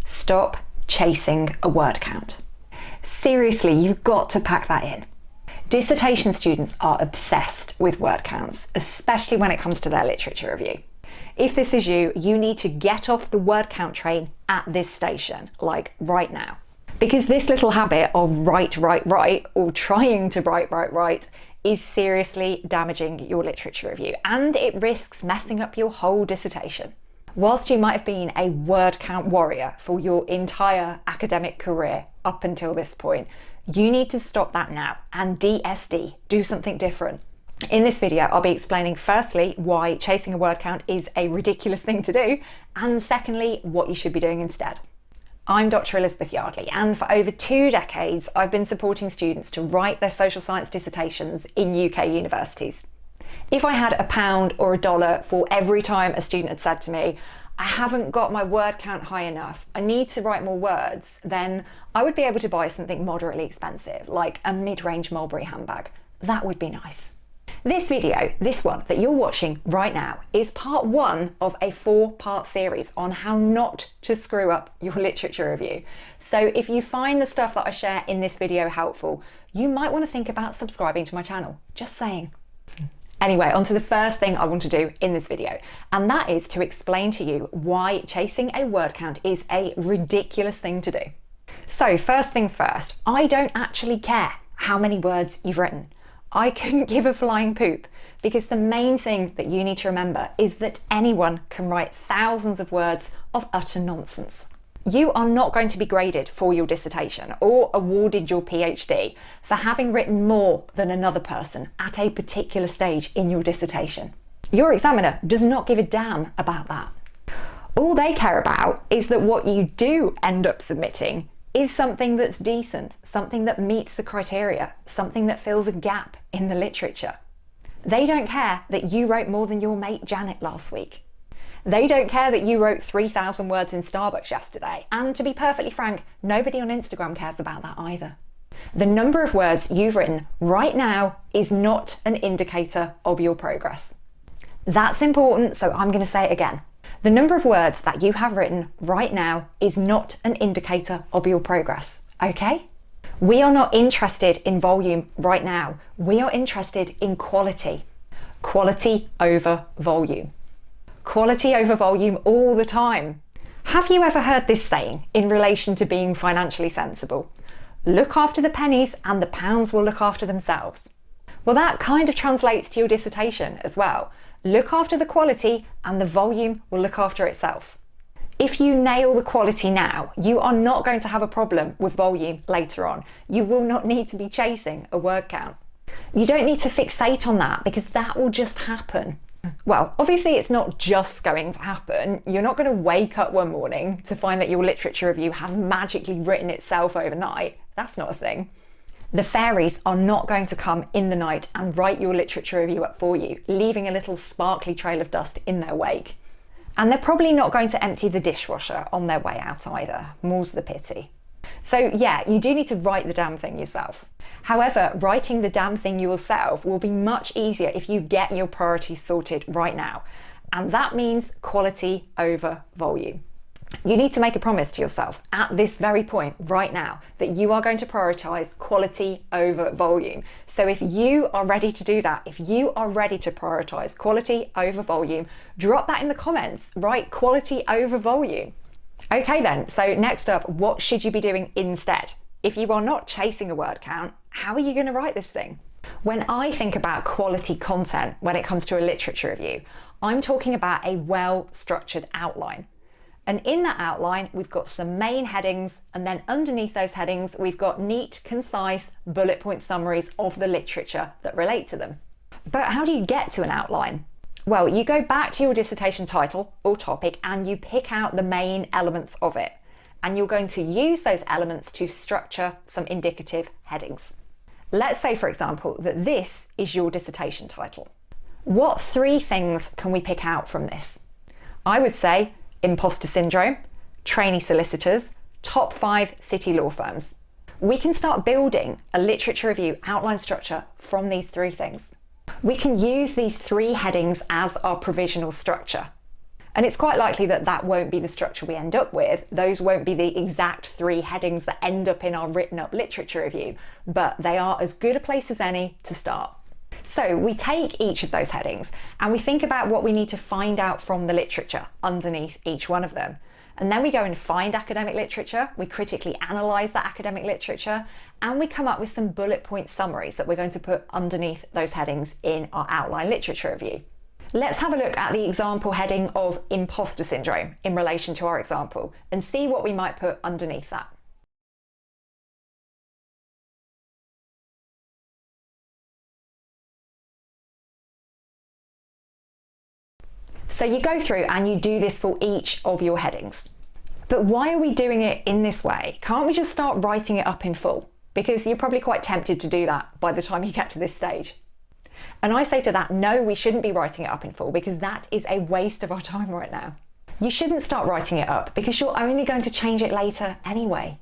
Stop chasing a word count. Seriously, you've got to pack that in. Dissertation students are obsessed with word counts, especially when it comes to their literature review. If this is you, you need to get off the word count train at this station, like right now. Because this little habit of write, or trying to write, is seriously damaging your literature review, and it risks messing up your whole dissertation. Whilst you might have been a word count warrior for your entire academic career up until this point, you need to stop that now and DSD, do something different. In this video, I'll be explaining firstly why chasing a word count is a ridiculous thing to do, and secondly, what you should be doing instead. I'm Dr. Elizabeth Yardley, and for over 2 decades, I've been supporting students to write their social science dissertations in UK universities. If I had £1 or $1 for every time a student had said to me, I haven't got my word count high enough, I need to write more words, then I would be able to buy something moderately expensive, like a mid-range Mulberry handbag. That would be nice. This video, this one that you're watching right now, is part 1 of a 4-part series on how not to screw up your literature review. So if you find the stuff that I share in this video helpful, you might want to think about subscribing to my channel. Just saying. Anyway, on to the first thing I want to do in this video, and that is to explain to you why chasing a word count is a ridiculous thing to do. So first things first, I don't actually care how many words you've written. I couldn't give a flying poop, because the main thing that you need to remember is that anyone can write thousands of words of utter nonsense. You are not going to be graded for your dissertation or awarded your PhD for having written more than another person at a particular stage in your dissertation. Your examiner does not give a damn about that. All they care about is that what you do end up submitting is something that's decent, something that meets the criteria, something that fills a gap in the literature. They don't care that you wrote more than your mate Janet last week. They don't care that you wrote 3,000 words in Starbucks yesterday, and to be perfectly frank, nobody on Instagram cares about that either. The number of words you've written right now is not an indicator of your progress. That's important, so I'm going to say it again. The number of words that you have written right now is not an indicator of your progress, okay? We are not interested in volume right now. We are interested in quality. Quality over volume. Quality over volume all the time. Have you ever heard this saying in relation to being financially sensible? Look after the pennies and the pounds will look after themselves. Well, that kind of translates to your dissertation as well. Look after the quality and the volume will look after itself. If you nail the quality now, you are not going to have a problem with volume later on. You will not need to be chasing a word count. You don't need to fixate on that, because that will just happen. Well, obviously it's not just going to happen. You're not going to wake up one morning to find that your literature review has magically written itself overnight. That's not a thing. The fairies are not going to come in the night and write your literature review up for you, leaving a little sparkly trail of dust in their wake. And they're probably not going to empty the dishwasher on their way out either, more's the pity. So yeah, you do need to write the damn thing yourself. However, writing the damn thing yourself will be much easier if you get your priorities sorted right now. And that means quality over volume. You need to make a promise to yourself at this very point right now that you are going to prioritize quality over volume. So if you are ready to do that, if you are ready to prioritize quality over volume, drop that in the comments. Write quality over volume. Okay then, so next up, what should you be doing instead? If you are not chasing a word count, how are you going to write this thing? When I think about quality content when it comes to a literature review, I'm talking about a well-structured outline. And in that outline, we've got some main headings, and then underneath those headings, we've got neat, concise bullet point summaries of the literature that relate to them. But how do you get to an outline? Well, you go back to your dissertation title or topic and you pick out the main elements of it. And you're going to use those elements to structure some indicative headings. Let's say, for example, that this is your dissertation title. What 3 things can we pick out from this? I would say imposter syndrome, trainee solicitors, top 5 city law firms. We can start building a literature review outline structure from these 3 things. We can use these 3 headings as our provisional structure. And it's quite likely that that won't be the structure we end up with. Those won't be the exact 3 headings that end up in our written up literature review, but they are as good a place as any to start. So we take each of those headings and we think about what we need to find out from the literature underneath each one of them. And then we go and find academic literature, we critically analyse that academic literature, and we come up with some bullet point summaries that we're going to put underneath those headings in our outline literature review. Let's have a look at the example heading of imposter syndrome in relation to our example and see what we might put underneath that. So you go through and you do this for each of your headings. But why are we doing it in this way? Can't we just start writing it up in full? Because you're probably quite tempted to do that by the time you get to this stage. And I say to that, no, we shouldn't be writing it up in full because that is a waste of our time right now. You shouldn't start writing it up because you're only going to change it later anyway.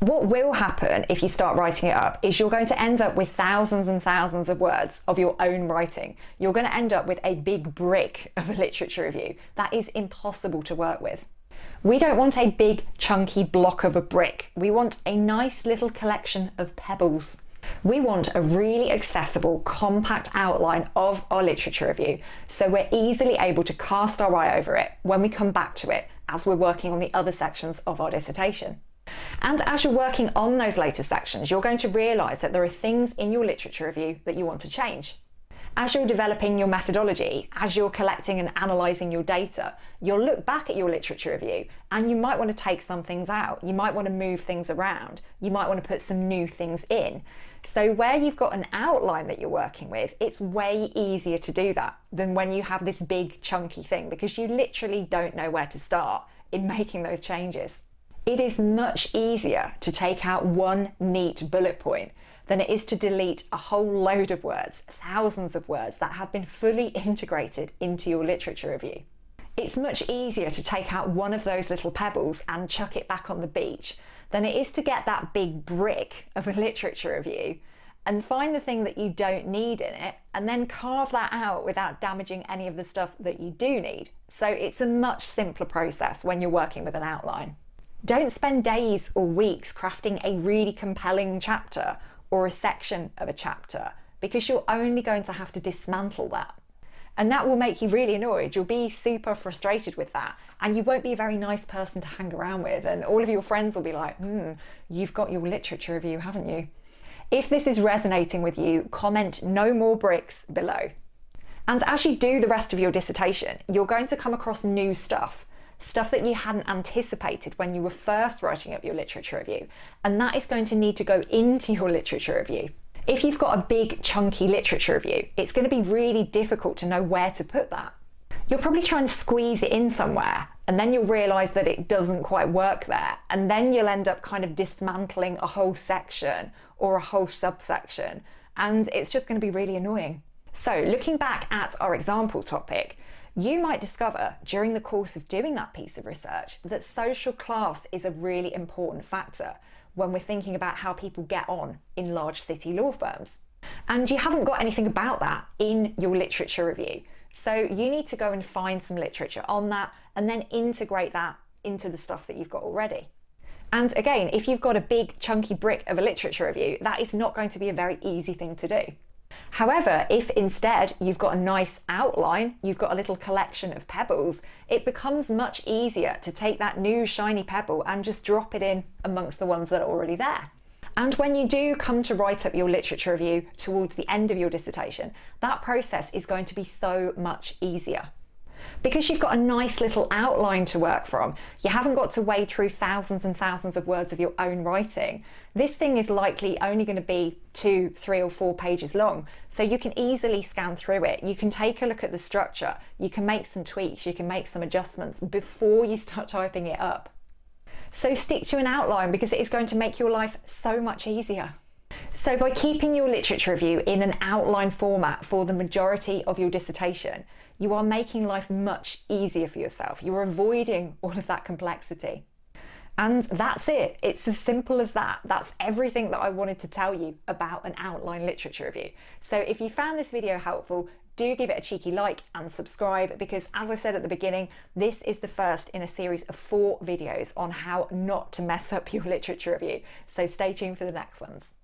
What will happen if you start writing it up is you're going to end up with thousands and thousands of words of your own writing. You're going to end up with a big brick of a literature review that is impossible to work with. We don't want a big chunky block of a brick. We want a nice little collection of pebbles. We want a really accessible, compact outline of our literature review so we're easily able to cast our eye over it when we come back to it as we're working on the other sections of our dissertation. And as you're working on those later sections, you're going to realise that there are things in your literature review that you want to change. As you're developing your methodology, as you're collecting and analysing your data, you'll look back at your literature review and you might want to take some things out. You might want to move things around. You might want to put some new things in. So where you've got an outline that you're working with, it's way easier to do that than when you have this big chunky thing because you literally don't know where to start in making those changes. It is much easier to take out one neat bullet point than it is to delete a whole load of words, thousands of words that have been fully integrated into your literature review. It's much easier to take out one of those little pebbles and chuck it back on the beach than it is to get that big brick of a literature review and find the thing that you don't need in it and then carve that out without damaging any of the stuff that you do need. So it's a much simpler process when you're working with an outline. Don't spend days or weeks crafting a really compelling chapter or a section of a chapter because you're only going to have to dismantle that. And that will make you really annoyed. You'll be super frustrated with that and you won't be a very nice person to hang around with, and all of your friends will be like, you've got your literature review, haven't you? If this is resonating with you, comment no more bricks below. And as you do the rest of your dissertation, you're going to come across new stuff that you hadn't anticipated when you were first writing up your literature review, and that is going to need to go into your literature review. If you've got a big chunky literature review, it's going to be really difficult to know where to put that. You'll probably try and squeeze it in somewhere and then you'll realise that it doesn't quite work there, and then you'll end up kind of dismantling a whole section or a whole subsection, and it's just going to be really annoying. So looking back at our example topic, you might discover during the course of doing that piece of research that social class is a really important factor when we're thinking about how people get on in large city law firms. And you haven't got anything about that in your literature review. So you need to go and find some literature on that and then integrate that into the stuff that you've got already. And again, if you've got a big chunky brick of a literature review, that is not going to be a very easy thing to do. However, if instead you've got a nice outline, you've got a little collection of pebbles, it becomes much easier to take that new shiny pebble and just drop it in amongst the ones that are already there. And when you do come to write up your literature review towards the end of your dissertation, that process is going to be so much easier. Because you've got a nice little outline to work from, you haven't got to wade through thousands and thousands of words of your own writing. This thing is likely only going to be 2, 3 or 4 pages long, so you can easily scan through it. You can take a look at the structure, you can make some tweaks, you can make some adjustments before you start typing it up. So stick to an outline because it is going to make your life so much easier. So by keeping your literature review in an outline format for the majority of your dissertation, you are making life much easier for yourself. You're avoiding all of that complexity. And that's it. It's as simple as that. That's everything that I wanted to tell you about an outline literature review. So if you found this video helpful, do give it a cheeky like and subscribe, because as I said at the beginning, this is the first in a series of 4 videos on how not to mess up your literature review. So stay tuned for the next ones.